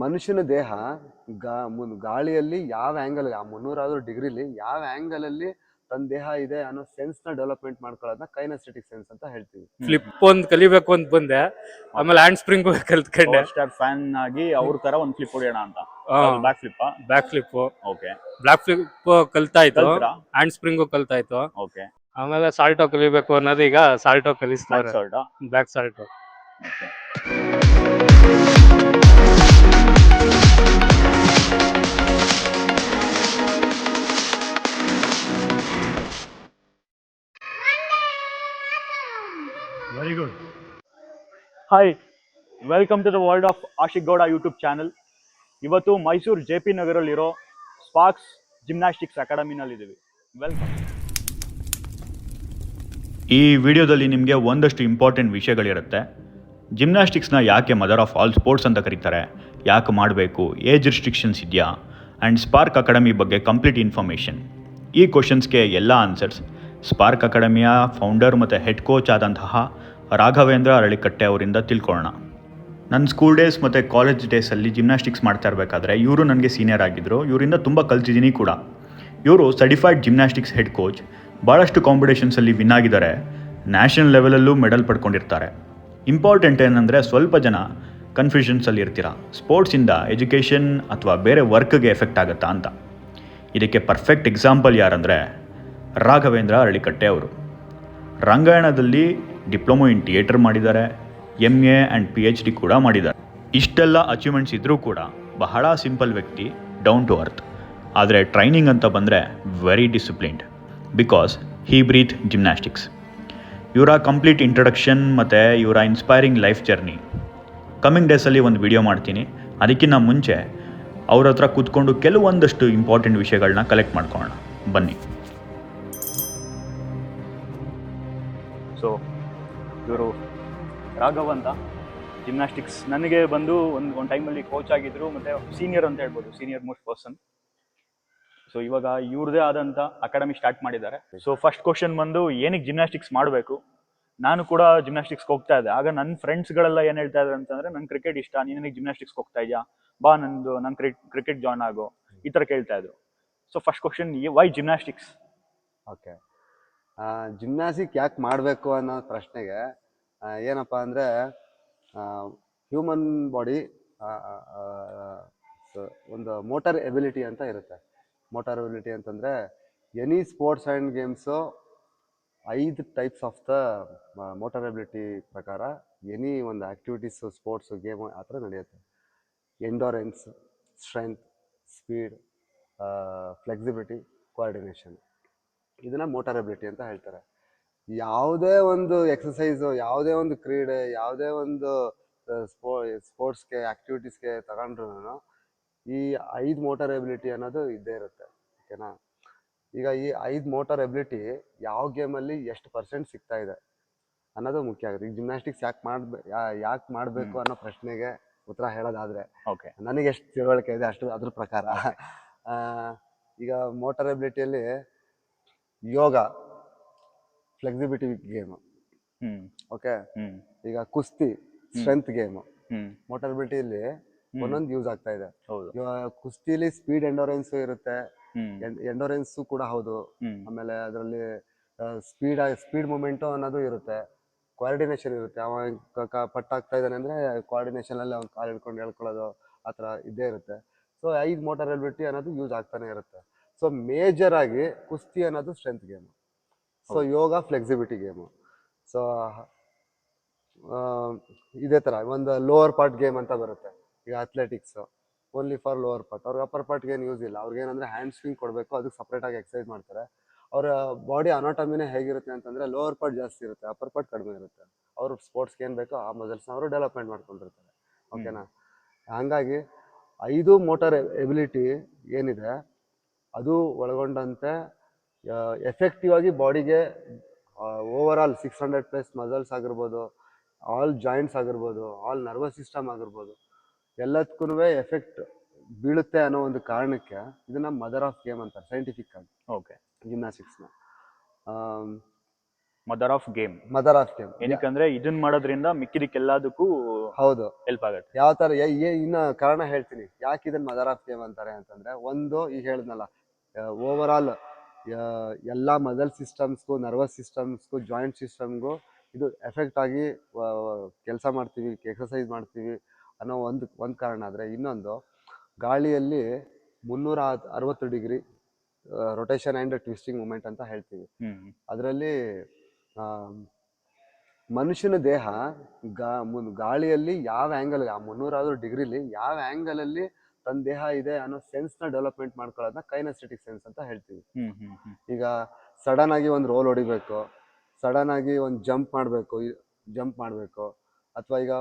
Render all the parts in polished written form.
ಮನುಷ್ಯನ ದೇಹ ಗಾಳಿಯಲ್ಲಿ ಯಾವ ಆ್ಯಂಗಲ್, ಆ 300 ಡಿಗ್ರಿಲಿ ಯಾವ ಆ್ಯಂಗಲಲ್ಲಿ ತನ್ನ ದೇಹ ಇದೆ ಅನ್ನೋ ಸೆನ್ಸ್ನ ಡೆವಲಪ್ಮೆಂಟ್ ಮಾಡ್ಕೊಳ್ಳೋದನ್ನ ಕೈನೆಸ್ಥೆಟಿಕ್ ಸೆನ್ಸ್ ಅಂತ ಹೇಳ್ತೀವಿ. ಫ್ಲಿಪ್ ಒಂದು ಕಲಿಬೇಕು ಅಂತ ಬಂದೆ, ಆಮೇಲೆ ಹ್ಯಾಂಡ್ ಸ್ಪ್ರಿಂಗ್ ಕಲ್ತ್ಕೊಂಡೆ. ಸ್ಟೆಪ್ ಫ್ಯಾನ್ ಆಗಿ ಅವ್ರ ತರ ಒಂದು ಫ್ಲಿಪ್ ಹೊಡೆಯೋಣ ಅಂತ. Back flip okay. Back flip ಕಲ್ತಾಯ್ತು, ಹ್ಯಾಂಡ್ ಸ್ಪ್ರಿಂಗು ಕಲ್ತಾಯ್ತು. ಓಕೆ. ಆಮೇಲೆ ಸಾಲ್ಟೋ ಕಲಿಬೇಕು ಅನ್ನೋದು ಈಗ ಸಾಲ್ಟೋ ಕಲಿಸ್ತಾರೆ. Back salto. Very good. Hi, welcome to the world of Ashik Gowda YouTube channel. ಇವತ್ತು ಮೈಸೂರು JP ನಗರಲ್ಲಿರೋ ಸ್ಪಾರ್ಕ್ಸ್ ಜಿಮ್ನಾಸ್ಟಿಕ್ಸ್ ಅಕಾಡೆಮಿನಲ್ಲಿದ್ದೀವಿ. ವೆಲ್ಕಮ್. ಈ ವಿಡಿಯೋದಲ್ಲಿ ನಿಮಗೆ ಒಂದಷ್ಟು ಇಂಪಾರ್ಟೆಂಟ್ ವಿಷಯಗಳಿರುತ್ತೆ. ಜಿಮ್ನಾಸ್ಟಿಕ್ಸ್ನ ಯಾಕೆ ಮದರ್ ಆಫ್ ಆಲ್ ಸ್ಪೋರ್ಟ್ಸ್ ಅಂತ ಕರೀತಾರೆ, ಯಾಕೆ ಮಾಡಬೇಕು, ಏಜ್ ರಿಸ್ಟ್ರಿಕ್ಷನ್ಸ್ ಇದೆಯಾ, ಆ್ಯಂಡ್ ಸ್ಪಾರ್ಕ್ ಅಕಾಡೆಮಿ ಬಗ್ಗೆ ಕಂಪ್ಲೀಟ್ ಇನ್ಫಾರ್ಮೇಷನ್. ಈ ಕ್ವಶನ್ಸ್ಗೆ ಎಲ್ಲ ಆನ್ಸರ್ಸ್ ಸ್ಪಾರ್ಕ್ ಅಕಾಡೆಮಿಯ ಫೌಂಡರ್ ಮತ್ತು ಹೆಡ್ ಕೋಚ್ ಆದಂತಹ ರಾಘವೇಂದ್ರ ಅರಳಿಕಟ್ಟೆ ಅವರಿಂದ ತಿಳ್ಕೊಳ್ಳೋಣ. ನನ್ನ ಸ್ಕೂಲ್ ಡೇಸ್ ಮತ್ತು ಕಾಲೇಜ್ ಡೇಸಲ್ಲಿ ಜಿಮ್ನಾಸ್ಟಿಕ್ಸ್ ಮಾಡ್ತಾ ಇರಬೇಕಾದ್ರೆ ಇವರು ನನಗೆ ಸೀನಿಯರ್ ಆಗಿದ್ದರು. ಇವರಿಂದ ತುಂಬ ಕಲ್ತಿದ್ದೀನಿ ಕೂಡ. ಇವರು ಸರ್ಟಿಫೈಡ್ ಜಿಮ್ನಾಸ್ಟಿಕ್ಸ್ ಹೆಡ್ ಕೋಚ್, ಭಾಳಷ್ಟು ಕಾಂಪಿಟೇಷನ್ಸಲ್ಲಿ ವಿನ್ ಆಗಿದ್ದಾರೆ, ನ್ಯಾಷನಲ್ ಲೆವೆಲಲ್ಲೂ ಮೆಡಲ್ ಪಡ್ಕೊಂಡಿರ್ತಾರೆ. ಇಂಪಾರ್ಟೆಂಟ್ ಏನಂದರೆ ಸ್ವಲ್ಪ ಜನ ಕನ್ಫ್ಯೂಷನ್ಸಲ್ಲಿ ಇರ್ತೀರ, ಸ್ಪೋರ್ಟ್ಸಿಂದ ಎಜುಕೇಷನ್ ಅಥವಾ ಬೇರೆ ವರ್ಕ್ಗೆ ಎಫೆಕ್ಟ್ ಆಗುತ್ತಾ ಅಂತ. ಇದಕ್ಕೆ ಪರ್ಫೆಕ್ಟ್ ಎಕ್ಸಾಂಪಲ್ ಯಾರಂದರೆ ರಾಘವೇಂದ್ರ ಅರಳಿಕಟ್ಟೆ ಅವರು. ರಂಗಾಯಣದಲ್ಲಿ ಡಿಪ್ಲೊಮೊ ಇನ್ ಥಿಯೇಟರ್ ಮಾಡಿದ್ದಾರೆ, MA ಆ್ಯಂಡ್ PhD ಕೂಡ ಮಾಡಿದ್ದಾರೆ. ಇಷ್ಟೆಲ್ಲ ಅಚೀವ್ಮೆಂಟ್ಸ್ ಇದ್ದರೂ ಕೂಡ ಬಹಳ ಸಿಂಪಲ್ ವ್ಯಕ್ತಿ, ಡೌನ್ ಟು ಅರ್ತ್. ಆದರೆ ಟ್ರೈನಿಂಗ್ ಅಂತ ಬಂದರೆ very disciplined, because he breathe gymnastics. ಇವರ ಕಂಪ್ಲೀಟ್ ಇಂಟ್ರಡಕ್ಷನ್ ಮತ್ತು ಇವರ ಇನ್ಸ್ಪೈರಿಂಗ್ ಲೈಫ್ ಜರ್ನಿ ಕಮಿಂಗ್ ಡೇಸಲ್ಲಿ ಒಂದು ವಿಡಿಯೋ ಮಾಡ್ತೀನಿ. ಅದಕ್ಕಿಂತ ಮುಂಚೆ ಅವ್ರ ಹತ್ರ ಕೂತ್ಕೊಂಡು ಕೆಲವೊಂದಷ್ಟು ಇಂಪಾರ್ಟೆಂಟ್ ವಿಷಯಗಳನ್ನ ಕಲೆಕ್ಟ್ ಮಾಡ್ಕೊಳ್ಳೋಣ, ಬನ್ನಿ. ಸೊ ಇವರು ರಾಘವ್ ಅಂತ ಜಿಮ್ನಾಸ್ಟಿಕ್ಸ್ ನನಗೆ ಬಂದು ಒಂದು ಟೈಮಲ್ಲಿ ಕೋಚ್ ಆಗಿದ್ರು, ಮತ್ತು ಸೀನಿಯರ್ ಅಂತ ಹೇಳ್ಬೋದು, ಸೀನಿಯರ್ ಮೋಸ್ಟ್ ಪರ್ಸನ್. ಸೊ ಇವಾಗ ಇವ್ರದೇ ಆದಂಥ ಅಕಾಡೆಮಿ ಸ್ಟಾರ್ಟ್ ಮಾಡಿದ್ದಾರೆ. ಸೊ ಫಸ್ಟ್ ಕ್ವಶನ್ ಬಂದು, ಏನಕ್ಕೆ ಜಿಮ್ನಾಸ್ಟಿಕ್ಸ್ ಮಾಡಬೇಕು? ನಾನು ಕೂಡ ಜಿಮ್ನಾಸ್ಟಿಕ್ಸ್ಗೆ ಹೋಗ್ತಾ ಇದ್ದೆ. ಆಗ ನನ್ನ ಫ್ರೆಂಡ್ಸ್ಗಳೆಲ್ಲ ಏನು ಹೇಳ್ತಾ ಇದ್ದಾರೆ ಅಂತಂದರೆ, ನಂಗೆ ಕ್ರಿಕೆಟ್ ಇಷ್ಟ, ನೀನಿಗೆ ಜಿಮ್ನಾಸ್ಟಿಕ್ಸ್ಗೆ ಹೋಗ್ತಾ ಇದೆಯಾ, ಬಾ ನಾನು ಕ್ರಿಕೆಟ್ ಜಾಯ್ನ್ ಆಗೋ, ಈ ಥರ ಕೇಳ್ತಾ ಇದ್ರು. So first question, why gymnastics? Okay, gymnastic ಯಾಕೆ ಮಾಡಬೇಕು ಅನ್ನೋ ಪ್ರಶ್ನೆಗೆ ಏನಪ್ಪ ಅಂದರೆ, ಹ್ಯೂಮನ್ ಬಾಡಿ ಒಂದು ಮೋಟರ್ ಎಬಿಲಿಟಿ ಅಂತ ಇರುತ್ತೆ. ಮೋಟಾರ್ ಎಬಿಲಿಟಿ ಅಂತಂದರೆ any sports and games 5 types of the motor ability ಪ್ರಕಾರ ಎನಿ ಒಂದು ಆ್ಯಕ್ಟಿವಿಟೀಸು, ಸ್ಪೋರ್ಟ್ಸು, ಗೇಮು ಆ ಥರ ನಡೆಯುತ್ತೆ. Endurance, strength, speed, flexibility, coordination, ಇದನ್ನು ಮೋಟಾರ್ ಎಬಿಲಿಟಿ ಅಂತ ಹೇಳ್ತಾರೆ. ಯಾವುದೇ ಒಂದು ಎಕ್ಸಸೈಸು, ಯಾವುದೇ ಒಂದು ಕ್ರೀಡೆ, ಯಾವುದೇ ಒಂದು ಸ್ಪೋರ್ಟ್ಸ್ಗೆ, ಆ್ಯಕ್ಟಿವಿಟೀಸ್ಗೆ ತಗೊಂಡ್ರು ಈ 5 ಮೋಟಾರ್ ಎಬಿಲಿಟಿ ಅನ್ನೋದು ಇದ್ದೇ ಇರುತ್ತೆ. ಓಕೆನಾ? ಈಗ ಈ 5 ಮೋಟಾರ್ ಎಬಿಲಿಟಿ ಯಾವ ಗೇಮಲ್ಲಿ ಎಷ್ಟು % ಸಿಗ್ತಾ ಇದೆ ಅನ್ನೋದು ಮುಖ್ಯ ಆಗುತ್ತೆ. ಈಗ ಜಿಮ್ನಾಸ್ಟಿಕ್ಸ್ ಯಾಕೆ ಮಾಡಬೇಕು ಅನ್ನೋ ಪ್ರಶ್ನೆಗೆ ಉತ್ತರ ಹೇಳೋದಾದರೆ, ಓಕೆ, ನನಗೆ ಎಷ್ಟು ತಿಳುವಳಿಕೆ ಇದೆ ಅದ್ರ ಪ್ರಕಾರ ಈಗ ಮೋಟಾರ್ ಎಬಿಲಿಟಿಯಲ್ಲಿ ಯೋಗ ಫ್ಲೆಕ್ಸಿಬಿಲಿಟಿ ಗೇಮು, ಓಕೆ. ಈಗ ಕುಸ್ತಿ ಸ್ಟ್ರೆಂತ್ ಗೇಮು. ಮೋಟಾರ್ ಎಬಿಲಿಟಿಯಲ್ಲಿ ಒಂದೊಂದು ಯೂಸ್ ಆಗ್ತಾ ಇದೆ. ಕುಸ್ತಿಲಿ ಸ್ಪೀಡ್ ಎಂಡೋರೆನ್ಸು ಇರುತ್ತೆ, ಎಂಡೋರೆನ್ಸು ಕೂಡ ಹೌದು. ಆಮೇಲೆ ಅದರಲ್ಲಿ ಸ್ಪೀಡ್ ಮೂಮೆಂಟು ಅನ್ನೋದು ಇರುತ್ತೆ, ಕೋಆರ್ಡಿನೇಷನ್ ಇರುತ್ತೆ. ಅವ ಪಟ್ಟಾಗ್ತಾ ಇದ್ದಾನೆ ಅಂದರೆ ಕೋಆರ್ಡಿನೇಷನಲ್ಲಿ ಅವ್ನು ಕಾಲು ಹಿಡ್ಕೊಂಡು ಹೇಳ್ಕೊಳ್ಳೋದು ಆ ಥರ ಇದ್ದೇ ಇರುತ್ತೆ. ಸೊ 5 ಮೋಟಾರ್ ಎಬಿಲಿಟಿ ಅನ್ನೋದು ಯೂಸ್ ಆಗ್ತಾನೆ ಇರುತ್ತೆ. ಸೊ ಮೇಜರ್ ಆಗಿ ಕುಸ್ತಿ ಅನ್ನೋದು ಸ್ಟ್ರೆಂತ್ ಗೇಮು, ಸೊ ಯೋಗ ಫ್ಲೆಕ್ಸಿಬಿಲಿಟಿ ಗೇಮು. ಸೊ ಇದೇ ಥರ ಒಂದು ಲೋವರ್ ಪಾರ್ಟ್ ಗೇಮ್ ಅಂತ ಬರುತ್ತೆ. ಈಗ athletics only for lower part, ಅವ್ರಿಗೆ ಅಪ್ಪರ್ ಪಾರ್ಟ್ಗೆ ಏನು ಯೂಸ್ ಇಲ್ಲ. ಅವ್ರಿಗೇನಂದರೆ ಹ್ಯಾಂಡ್ ಸ್ವಿಂಗ್ ಕೊಡಬೇಕು, ಅದಕ್ಕೆ ಸಪ್ರೇಟಾಗಿ ಎಕ್ಸಸೈಸ್ ಮಾಡ್ತಾರೆ. ಅವರ ಬಾಡಿ ಅನಾಟಮಿನೇ ಹೇಗಿರುತ್ತೆ ಅಂತಂದರೆ ಲೋವರ್ ಪಾರ್ಟ್ ಜಾಸ್ತಿ ಇರುತ್ತೆ, ಅಪ್ಪರ್ ಪಾರ್ಟ್ ಕಡಿಮೆ ಇರುತ್ತೆ. ಅವರು ಸ್ಪೋರ್ಟ್ಸ್ಗೆ ಏನು ಬೇಕೋ ಆ ಮಸಲ್ಸ್ನ ಅವರು ಡೆವಲಪ್ಮೆಂಟ್ ಮಾಡ್ಕೊಂಡಿರ್ತಾರೆ. ಓಕೆನಾ? ಹಾಗಾಗಿ 5 ಮೋಟಾರ್ ಎಬಿಲಿಟಿ ಏನಿದೆ ಅದು ಒಳಗೊಂಡಂತೆ ಎಫೆಕ್ಟಿವ್ ಆಗಿ ಬಾಡಿಗೆ ಓವರ್ ಆಲ್ 600+ ಮಸಲ್ಸ್ ಆಗಿರ್ಬೋದು, ಆಲ್ ಜಾಯಿಂಟ್ಸ್ ಆಗಿರ್ಬೋದು, ಆಲ್ ನರ್ವಸ್ ಸಿಸ್ಟಮ್ ಆಗಿರ್ಬೋದು, ಎಲ್ಲದಕ್ಕೂ ಎಫೆಕ್ಟ್ ಬೀಳುತ್ತೆ ಅನ್ನೋ ಒಂದು ಕಾರಣಕ್ಕೆ ಇದನ್ನು ಮದರ್ ಆಫ್ ಗೇಮ್ ಅಂತಾರೆ ಸೈಂಟಿಫಿಕ್ ಆಗಿ. ಓಕೆ, ಜಿಮ್ನಾಸ್ಟಿಕ್ಸ್ನ. Mother of game. Mother of game. ಏನಕ್ಕಂದ್ರೆ ಇದನ್ನ ಮಾಡೋದ್ರಿಂದ ಮಿಕ್ಕಿದಕ್ಕೆಲ್ಲದಕ್ಕೂ ಹೌದು, ಹೆಲ್ಪ್ ಆಗುತ್ತೆ. ಯಾವ ತರ ಇನ್ನ ಕಾರಣ ಹೇಳ್ತೀನಿ ಯಾಕೆ ಇದನ್ನ ಮದರ್ ಆಫ್ ಗೇಮ್ ಅಂತಾರೆ ಅಂತಂದ್ರೆ, ಒಂದು ಈಗ ಹೇಳಿದ್ನಲ್ಲ, ಓವರ್ ಆಲ್ ಎಲ್ಲ ಮಸಲ್ ಸಿಸ್ಟಮ್ಸ್ಗೂ, ನರ್ವಸ್ ಸಿಸ್ಟಮ್ಸ್ಗೂ, ಜಾಯಿಂಟ್ ಸಿಸ್ಟಮ್ಗೂ ಇದು ಎಫೆಕ್ಟ್ ಆಗಿ ಕೆಲಸ ಮಾಡ್ತೀವಿ, ಎಕ್ಸಸೈಸ್ ಮಾಡ್ತೀವಿ ಅನ್ನೋ ಒಂದು ಕಾರಣ. ಆದರೆ ಇನ್ನೊಂದು, ಗಾಳಿಯಲ್ಲಿ 360 degree rotation and twisting movement ಅಂತ ಹೇಳ್ತೀವಿ. ಅದರಲ್ಲಿ ಮನುಷ್ಯನ ದೇಹ ಗಾಳಿಯಲ್ಲಿ ಯಾವ ಆ್ಯಂಗಲ್, ಆ 360 ಡಿಗ್ರಿಲಿ ಯಾವ ಆ್ಯಂಗಲಲ್ಲಿ ತನ್ನ ದೇಹ ಇದೆ ಅನ್ನೋ ಸೆನ್ಸ್ನ ಡೆವಲಪ್ಮೆಂಟ್ ಮಾಡ್ಕೊಳ್ಳೋದನ್ನ ಕೈನೆಸ್ಥೆಟಿಕ್ ಸೆನ್ಸ್ ಅಂತ ಹೇಳ್ತೀವಿ. ಈಗ ಸಡನ್ ಆಗಿ ಒಂದು ರೋಲ್ ಹೊಡಿಬೇಕು, ಸಡನ್ ಆಗಿ ಒಂದು ಜಂಪ್ ಮಾಡಬೇಕು, ಅಥವಾ ಈಗ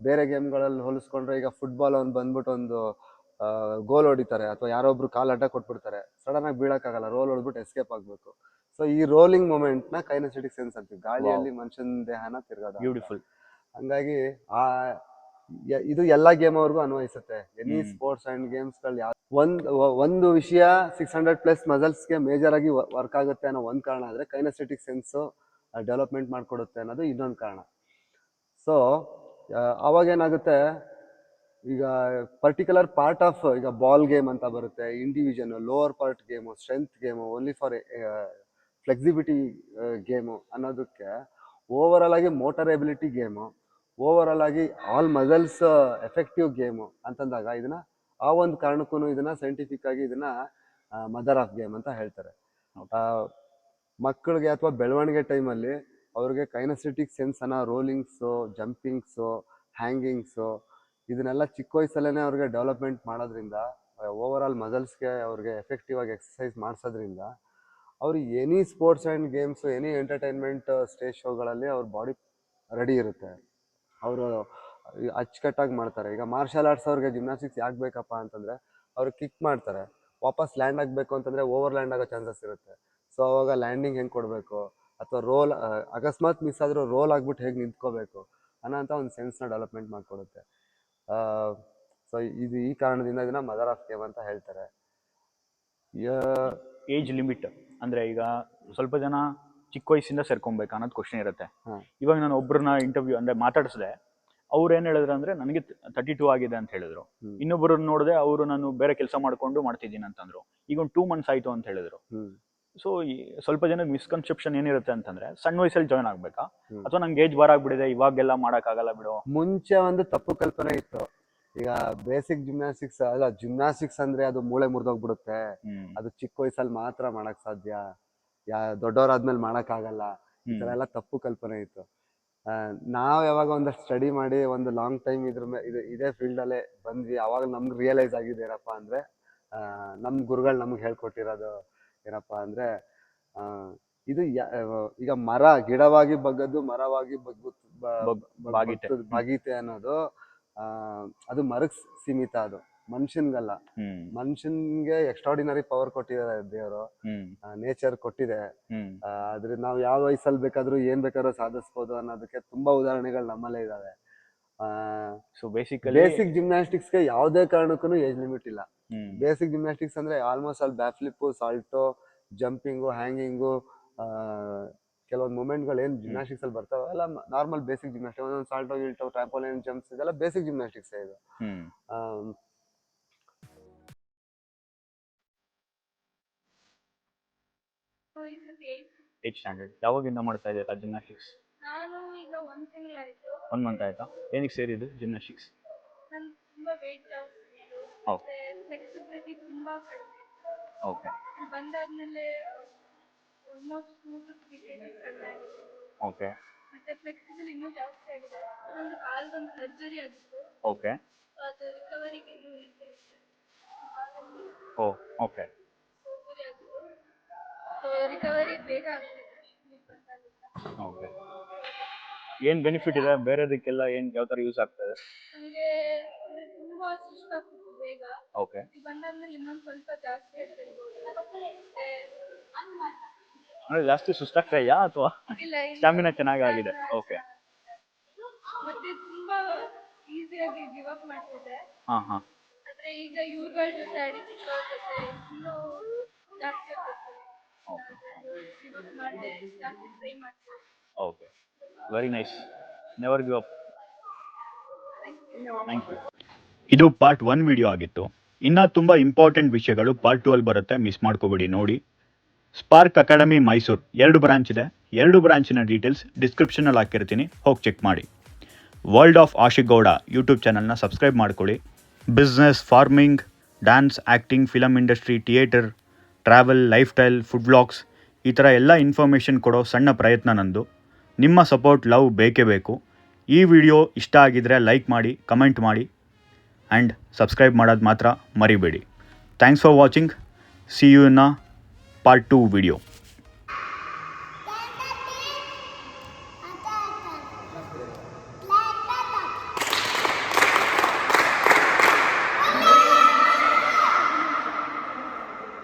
ಬೇರೆ ಗೇಮ್ಗಳಲ್ಲಿ ಹೋಲಿಸ್ಕೊಂಡ್ರೆ, ಈಗ ಫುಟ್ಬಾಲ್ ಅವ್ನು ಬಂದ್ಬಿಟ್ಟು ಒಂದು ಗೋಲ್ ಹೊಡಿತಾರೆ, ಅಥವಾ ಯಾರೊಬ್ರು ಕಾಲು ಅಡ್ಡ ಕೊಟ್ಬಿಡ್ತಾರೆ, ಸಡನ್ ಆಗಿ ಬೀಳಕ್ಕಾಗಲ್ಲ, ರೋಲ್ ಹೊಡ್ಬಿಟ್ಟು ಎಸ್ಕೇಪ್ ಆಗಬೇಕು. ಸೊ ಈ ರೋಲಿಂಗ್ ಮೂಮೆಂಟ್ನ ಕೈನೆಸ್ಥೆಟಿಕ್ ಸೆನ್ಸ್ ಅಂತೀವಿ, ಗಾಳಿಯಲ್ಲಿ ಮನುಷ್ಯನ ದೇಹನ ತಿರ್ಗೋದು. ಬ್ಯೂಟಿಫುಲ್. ಹಂಗಾಗಿ ಇದು ಎಲ್ಲ ಗೇಮ್ ಅವ್ರಿಗೂ ಅನ್ವಯಿಸುತ್ತೆ. ಎನಿ ಸ್ಪೋರ್ಟ್ಸ್ ಅಂಡ್ ಗೇಮ್ಸ್ಗಳು ಒಂದು ವಿಷಯ 600+ ಮಸಲ್ಸ್ಗೆ ಮೇಜರ್ ಆಗಿ ವರ್ಕ್ ಆಗುತ್ತೆ ಅನ್ನೋ ಒಂದು ಕಾರಣ ಆದರೆ, ಕೈನೆಸ್ಥೆಟಿಕ್ ಸೆನ್ಸು ಡೆವಲಪ್ಮೆಂಟ್ ಮಾಡಿಕೊಡುತ್ತೆ ಅನ್ನೋದು ಇನ್ನೊಂದು ಕಾರಣ. ಸೊ ಅವಾಗೇನಾಗುತ್ತೆ, ಈಗ ಪರ್ಟಿಕ್ಯುಲರ್ ಪಾರ್ಟ್ ಆಫ್, ಈಗ ಬಾಲ್ ಗೇಮ್ ಅಂತ ಬರುತ್ತೆ, individual lower part game, strength game, only for flexibility game ಅನ್ನೋದಕ್ಕೆ, ಓವರ್ ಆಲ್ ಆಗಿ motor ability game, over all ಆಗಿ ಆಲ್ ಮಸಲ್ಸ್ ಎಫೆಕ್ಟಿವ್ ಗೇಮು ಅಂತಂದಾಗ, ಇದನ್ನ ಆ ಒಂದು ಕಾರಣಕ್ಕೂ ಇದನ್ನ ಸೈಂಟಿಫಿಕ್ ಆಗಿ ಇದನ್ನ ಮದರ್ ಆಫ್ ಗೇಮ್ ಅಂತ ಹೇಳ್ತಾರೆ. ಮಕ್ಕಳಿಗೆ ಅಥವಾ ಬೆಳವಣಿಗೆ ಟೈಮಲ್ಲಿ ಅವ್ರಿಗೆ ಕೈನೆಸ್ಥೆಟಿಕ್ ಸೆನ್ಸ್ ಅನ್ನೋ ರೋಲಿಂಗ್ಸು, ಜಂಪಿಂಗ್ಸು, ಹ್ಯಾಂಗಿಂಗ್ಸು ಇದನ್ನೆಲ್ಲ ಚಿಕ್ಕ ವಯಸ್ಸಲ್ಲೇ ಅವ್ರಿಗೆ ಡೆವಲಪ್ಮೆಂಟ್ ಮಾಡೋದ್ರಿಂದ, ಓವರ್ ಆಲ್ ಮಸಲ್ಸ್ಗೆ ಅವ್ರಿಗೆ ಎಫೆಕ್ಟಿವ್ ಆಗಿ ಎಕ್ಸಸೈಸ್ ಮಾಡಿಸೋದ್ರಿಂದ, ಅವರು any sports and games, any entertainment stage ಶೋಗಳಲ್ಲಿ ಅವ್ರ ಬಾಡಿ ರೆಡಿ ಇರುತ್ತೆ, ಅವರು ಅಚ್ಚುಕಟ್ಟಾಗಿ ಮಾಡ್ತಾರೆ. ಈಗ ಮಾರ್ಷಲ್ ಆರ್ಟ್ಸ್ ಅವ್ರಿಗೆ ಜಿಮ್ನಾಸ್ಟಿಕ್ಸ್ ಯಾಕೆ ಬೇಕಪ್ಪ ಅಂತಂದರೆ, ಅವರು ಕಿಕ್ ಮಾಡ್ತಾರೆ, ವಾಪಸ್ ಲ್ಯಾಂಡ್ ಆಗಬೇಕು ಅಂತಂದರೆ ಓವರ್ ಲ್ಯಾಂಡ್ ಆಗೋ ಚಾನ್ಸಸ್ ಇರುತ್ತೆ. ಸೊ ಅವಾಗ ಲ್ಯಾಂಡಿಂಗ್ ಹೆಂಗೆ ಕೊಡಬೇಕು, ಅಥವಾ ರೋಲ್ ಅಕಸ್ಮಾತ್ ಮಿಸ್ ಆದರೂ ರೋಲ್ ಆಗ್ಬಿಟ್ಟು ಹೇಗೆ ನಿಂತ್ಕೋಬೇಕು ಅನ್ನೋಂಥ ಒಂದು ಸೆನ್ಸ್ನ ಡೆವಲಪ್ಮೆಂಟ್ ಮಾಡಿಕೊಡುತ್ತೆ. ಸೊ ಇದು ಈ ಕಾರಣದಿಂದ ಇದನ್ನ ಮದರ್ ಆಫ್ ಗೇಮ್ ಅಂತ ಹೇಳ್ತಾರೆ. ಏಜ್ ಲಿಮಿಟ್ ಅಂದರೆ, ಈಗ ಸ್ವಲ್ಪ ಜನ ಚಿಕ್ಕ ವಯಸ್ಸಿಂದ ಸೇರ್ಕೊಬೇಕು ಅನ್ನೋದು ಕ್ವಶನ್ ಇರುತ್ತೆ. ಇವಾಗ ನಾನು ಒಬ್ಬರನ್ನ ಇಂಟರ್ವ್ಯೂ ಅಂದರೆ ಮಾತಾಡಿಸಿದೆ, ಅವ್ರು ಏನು ಹೇಳಿದ್ರು ಅಂದರೆ, ನನಗೆ 32 ಆಗಿದೆ ಅಂತ ಹೇಳಿದ್ರು. ಇನ್ನೊಬ್ಬರು ನೋಡಿದೆ, ಅವರು ನಾನು ಬೇರೆ ಕೆಲಸ ಮಾಡ್ಕೊಂಡು ಮಾಡ್ತಿದ್ದೀನಿ ಅಂತಂದ್ರು, ಈಗ ಒಂದು 2 months ಆಯಿತು ಅಂತ ಹೇಳಿದ್ರು. ಸೊ ಸ್ವಲ್ಪ ಜನ ಮಿಸ್ಕನ್ಸೆಪ್ಷನ್ ಏನಿರುತ್ತೆ ಅಂತಂದ್ರೆ, ಸಣ್ಣ ವಯಸ್ಸಲ್ಲಿ ಜಾಯ್ನ್ ಆಗ್ಬೇಕಾ, ಅಥವಾ ನಂಗೆ ಏಜ್ ಬಾರ್ ಆಗ್ಬಿಟ್ಟಿದೆ ಇವಾಗೆಲ್ಲ ಮಾಡೋಕ್ಕಾಗಲ್ಲ ಬಿಡು. ಮುಂಚೆ ಒಂದು ತಪ್ಪು ಕಲ್ಪನೆ ಇತ್ತು. ಈಗ ಬೇಸಿಕ್ ಜಿಮ್ನಾಸ್ಟಿಕ್ಸ್ ಅಲ್ಲ, ಜಿಮ್ನಾಸ್ಟಿಕ್ಸ್ ಅಂದ್ರೆ ಅದು ಮೂಳೆ ಮುರಿದೋಗ್ಬಿಡುತ್ತೆ, ಅದು ಚಿಕ್ಕ ವಯಸ್ಸಲ್ಲಿ ಮಾತ್ರ ಮಾಡಕ್ ಸಾಧ್ಯ, ದೊಡ್ಡವರಾದ್ಮೇಲೆ ಮಾಡಕ್ಕಾಗಲ್ಲ, ಈ ಥರ ಎಲ್ಲ ತಪ್ಪು ಕಲ್ಪನೆ ಇತ್ತು. ನಾವು ಯಾವಾಗ ಒಂದಷ್ಟು ಸ್ಟಡಿ ಮಾಡಿ ಒಂದು ಲಾಂಗ್ ಟೈಮ್ ಇದೇ ಫೀಲ್ಡಲ್ಲೇ ಬಂದ್ವಿ, ಅವಾಗ ನಮ್ಗೆ ರಿಯಲೈಸ್ ಆಗಿದೆ ಏನಪ್ಪ ಅಂದರೆ, ನಮ್ಮ ಗುರುಗಳು ನಮ್ಗೆ ಹೇಳ್ಕೊಟ್ಟಿರೋದು ಏನಪ್ಪ ಅಂದರೆ, ಇದು ಈಗ ಗಿಡವಾಗಿ ಬಗ್ಗದ್ದು ಮರವಾಗಿ ಬಾಗೀತೆ ಅನ್ನೋದು, ಅದು ಮರಕ್ಕೆ ಸೀಮಿತ, ಅದು ಮನುಷ್ಯನ್ಗಲ್ಲ. ಮನುಷ್ಯನ್ಗೆ ಎಕ್ಸ್ಟ್ರಾರ್ಡಿನರಿ ಪವರ್ ಕೊಟ್ಟಿದ್ದಾರೆ ದೇವರು, ನೇಚರ್ ಕೊಟ್ಟಿದೆ. ಆದ್ರೆ ನಾವು ಯಾವ ವಯಸ್ಸಲ್ಲಿ ಬೇಕಾದ್ರೂ ಏನ್ ಬೇಕಾದ್ರೂ ಸಾಧಿಸ್ಬೋದು ಅನ್ನೋದಕ್ಕೆ ತುಂಬಾ ಉದಾಹರಣೆಗಳು ನಮ್ಮಲ್ಲೇ ಇದಾವೆ. ಸೊ ಬೇಸಿಕ್ ಜಿಮ್ನಾಸ್ಟಿಕ್ಸ್ಗೆ ಯಾವುದೇ ಕಾರಣಕ್ಕೂ ಏಜ್ ಲಿಮಿಟ್ ಇಲ್ಲ. ಬೇಸಿಕ್ ಜಿಮ್ನಾಸ್ಟಿಕ್ಸ್ ಅಂದ್ರೆ ಆಲ್ಮೋಸ್ಟ್ ಅಲ್ಲಿ back flip, salt, jumping, hanging, ಕೆಲವೊಂದು ಮೂಮೆಂಟ್ಗಳು ಏನು ಜಿಮ್ನಾಸ್ಟಿಕ್ಸ್ ಅಲ್ಲಿ ಬರ್ತಾವೆ ಎಲ್ಲ ನಾರ್ಮಲ್ ಬೇಸಿಕ್ ಜಿಮ್ನಾಸ್ಟಿಕ್ಸ್. ಒಂದೊಂದು ಸಾಲ್ಟೋ ಗಿಲ್ಟೋ, ಟ್ರಾಂಪೋಲಿನ್ ಜಂಪ್ಸ್, ಇದೆಲ್ಲ ಬೇಸಿಕ್ ಜಿಮ್ನಾಸ್ಟಿಕ್ಸ್ ಇದು. ಏಟ್ ಸ್ಟ್ಯಾಂಡರ್ಡ್ ಯಾವಾಗಿಂದ ಮಾಡ್ತಾ ಇದ್ದೀರಾ ಜಿಮ್ನಾಸ್ಟಿಕ್ಸ್? ನಾನು ಈಗ 1 ತಿಂಗಳಾಯ್ತು. 1 month ಆಯ್ತಾ? ಏನಕ್ಕೆ ಸೇರಿದ್ದು ಜಿಮ್ನಾಸ್ಟಿಕ್ಸ್? ನಾನು ತುಂಬಾ ವೆಯ್ಟ್ ಜಾಸ್ತಿ ಇತ್ತು, ಮತ್ತೆ ಫ್ಲೆಕ್ಸಿಬಿಲಿಟಿ ತುಂಬಾ ಕಡಿಮೆ ಇತ್ತು. ಓಕೆ. ಬಂದಾದ್ಮೇಲೆ ಆಲ್ಮೋಸ್ಟ್ 2 to 3 kg ಕಡಿಮೆ ಆಗಿದೆ. ಓಕೆ. ಮತ್ತೆ ಫ್ಲೆಕ್ಸಿಬಲ್ ಇನ್ನೂ ಜಾಸ್ತಿ ಆಗಿದೆ. ಒಂದು ಕಾಲ್ಗೊಂದು ಸರ್ಜರಿ ಆಗಿತ್ತು. ಓಕೆ. ಅದು ರಿಕವರಿಗೆ ಇನ್ನೂ ಇದೆ. ಓ ಓಕೆ. ಸರ್ಜರಿ ಆಗಿತ್ತು, ಸೊ ರಿಕವರಿ ಬೇಗ ಆಗ್ತಿದೆ. ಓಕೆ. ಏನು ಬೆನಿಫಿಟ್ ಇದೆ ಬೇರೆದಕ್ಕೆಲ್ಲ, ಏನು ಯಾವ ಥರ ಯೂಸ್ ಆಗ್ತದೆ? ನನಗೆ ತುಂಬಾ ಸುಸ್ತಾಗ್ತಿತ್ತು ಬೇಗ. ಓಕೆ. ಬಂದಾದ್ಮೇಲೆ ಇನ್ನೊಂದು ಸ್ವಲ್ಪ ಜಾಸ್ತಿ ಆಗ್ತಿರ್ಬೋದು. ಅಂದರೆ ಜಾಸ್ತಿ ಸುಸ್ತಾಗ್ತಾಯಾ ಅಥವಾ ಸ್ಟಾಮಿನಾ ಚೆನ್ನಾಗಾಗಿದೆ? ಓಕೆ. ಮತ್ತೆ ತುಂಬಾ ಈಸಿಯಾಗಿ ಗಿವ್ ಅಪ್ ಮಾಡ್ತಿದ್ದೆ. ಹಾಂ. ಆದ್ರೆ ಈಗ ಇವ್ರುಗಳ ಜೊತೆ ಅಡಿಕ್ಟ್ ಜೊತೆ ಇನ್ನೂ ಜಾಸ್ತಿ ಆಗ್ತದೆ. ಓಕೆ ಇವಾಗ ಮಾಡಿದೆ ಜಾಸ್ತಿ ಟ್ರೈ ಮಾಡ್ತೀನಿ. Okay very nice. Never give up. Thank you. ಇದು ಪಾರ್ಟ್ 1 ವಿಡಿಯೋ ಆಗಿತ್ತು. ಇನ್ನು ತುಂಬ ಇಂಪಾರ್ಟೆಂಟ್ ವಿಷಯಗಳು ಪಾರ್ಟ್ 2 ಅಲ್ಲಿ ಬರುತ್ತೆ, ಮಿಸ್ ಮಾಡ್ಕೋಬೇಡಿ ನೋಡಿ. ಸ್ಪಾರ್ಕ್ ಅಕಾಡೆಮಿ ಮೈಸೂರು 2 ಬ್ರಾಂಚ್ ಇದೆ. 2 ಬ್ರಾಂಚಿನ ಡೀಟೇಲ್ಸ್ ಡಿಸ್ಕ್ರಿಪ್ಷನಲ್ಲಿ ಹಾಕಿರ್ತೀನಿ, ಹೋಗಿ ಚೆಕ್ ಮಾಡಿ. World of Ashik Gowda YouTube ಚಾನಲ್ನ ಸಬ್ಸ್ಕ್ರೈಬ್ ಮಾಡ್ಕೊಳ್ಳಿ. Business, farming, dance, acting, film industry, theatre, travel, life style, food vlogs ಈ ಥರ ಎಲ್ಲ ಇನ್ಫಾರ್ಮೇಷನ್ ಕೊಡೋ ಸಣ್ಣ ಪ್ರಯತ್ನ ನಂದು. ನಿಮ್ಮ ಸಪೋರ್ಟ್, ಲವ್ ಬೇಕೇ ಬೇಕು. ಈ ವಿಡಿಯೋ ಇಷ್ಟ ಆಗಿದ್ದರೆ ಲೈಕ್ ಮಾಡಿ, ಕಮೆಂಟ್ ಮಾಡಿ ಆ್ಯಂಡ್ ಸಬ್ಸ್ಕ್ರೈಬ್ ಮಾಡೋದು ಮಾತ್ರ ಮರಿಬೇಡಿ. Thanks for watching. See you in part 2 video.